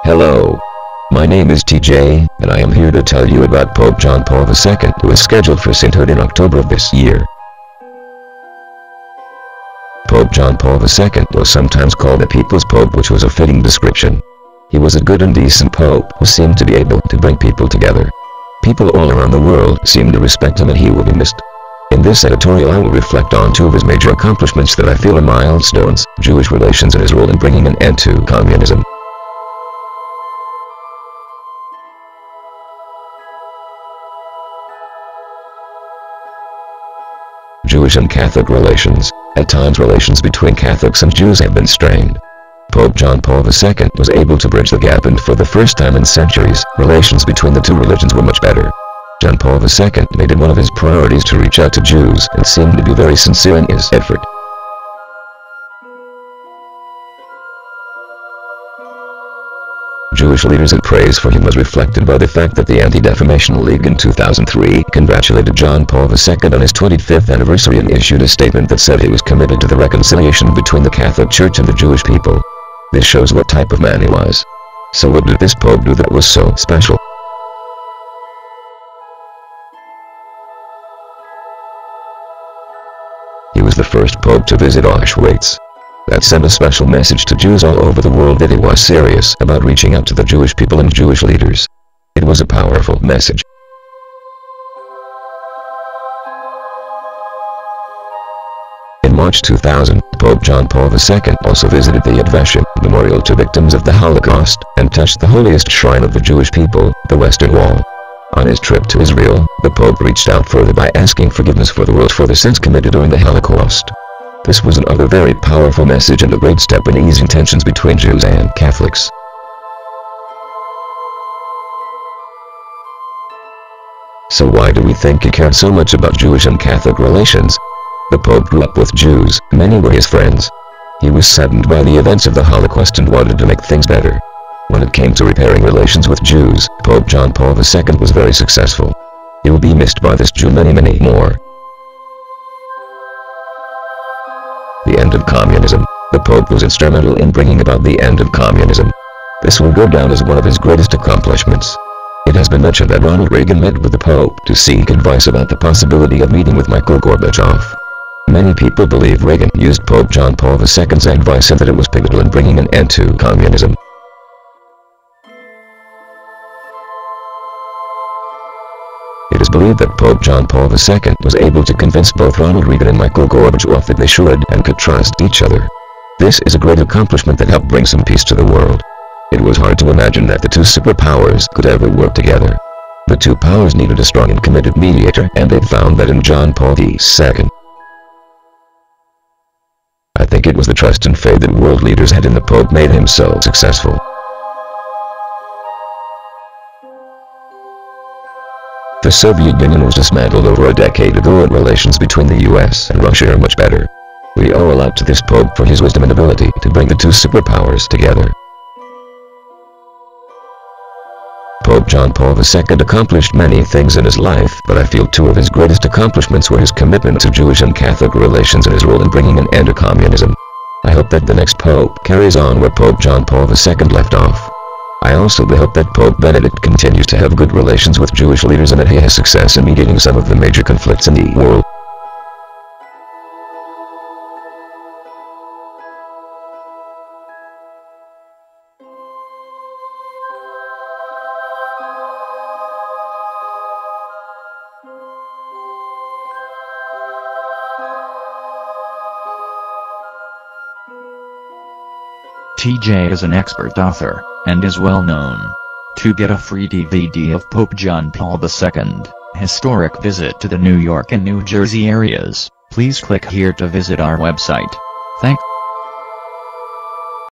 Hello. My name is TJ, and I am here to tell you about Pope John Paul II, who is scheduled for sainthood in October of this year. Pope John Paul II was sometimes called the People's Pope, which was a fitting description. He was a good and decent pope who seemed to be able to bring people together. People all around the world seem to respect him, and he will be missed. In this editorial I will reflect on two of his major accomplishments that I feel are milestones: Jewish relations and his role in bringing an end to communism. Jewish and Catholic relations. At times relations between Catholics and Jews have been strained. Pope John Paul II was able to bridge the gap, and for the first time in centuries, relations between the two religions were much better. John Paul II made it one of his priorities to reach out to Jews and seemed to be very sincere in his effort. Jewish leaders' praise for him was reflected by the fact that the Anti-Defamation League in 2003 congratulated John Paul II on his 25th anniversary and issued a statement that said he was committed to the reconciliation between the Catholic Church and the Jewish people. This shows what type of man he was. So what did this Pope do that was so special? He was the first Pope to visit Auschwitz. That sent a special message to Jews all over the world that he was serious about reaching out to the Jewish people and Jewish leaders. It was a powerful message. In March 2000, Pope John Paul II also visited the Yad Vashem Memorial to victims of the Holocaust, and touched the holiest shrine of the Jewish people, the Western Wall. On his trip to Israel, the Pope reached out further by asking forgiveness for the world for the sins committed during the Holocaust. This was another very powerful message and a great step in easing tensions between Jews and Catholics. So why do we think he cared so much about Jewish and Catholic relations? The Pope grew up with Jews, many were his friends. He was saddened by the events of the Holocaust and wanted to make things better. When it came to repairing relations with Jews, Pope John Paul II was very successful. He will be missed by this Jew many more. The end of communism. The Pope was instrumental in bringing about the end of communism. This will go down as one of his greatest accomplishments. It has been mentioned that Ronald Reagan met with the Pope to seek advice about the possibility of meeting with Mikhail Gorbachev. Many people believe Reagan used Pope John Paul II's advice and that it was pivotal in bringing an end to communism. It is believed that Pope John Paul II was able to convince both Ronald Reagan and Mikhail Gorbachev that they should and could trust each other. This is a great accomplishment that helped bring some peace to the world. It was hard to imagine that the two superpowers could ever work together. The two powers needed a strong and committed mediator, and they found that in John Paul II. I think it was the trust and faith that world leaders had in the Pope made him so successful. The Soviet Union was dismantled over a decade ago, and relations between the US and Russia are much better. We owe a lot to this Pope for his wisdom and ability to bring the two superpowers together. Pope John Paul II accomplished many things in his life, but I feel two of his greatest accomplishments were his commitment to Jewish and Catholic relations and his role in bringing an end to communism. I hope that the next Pope carries on where Pope John Paul II left off. I also hope that Pope Benedict continues to have good relations with Jewish leaders and that he has success in mediating some of the major conflicts in the world. TJ is an expert author, and is well known. To get a free DVD of Pope John Paul II, historic visit to the New York and New Jersey areas, please click here to visit our website. Thanks.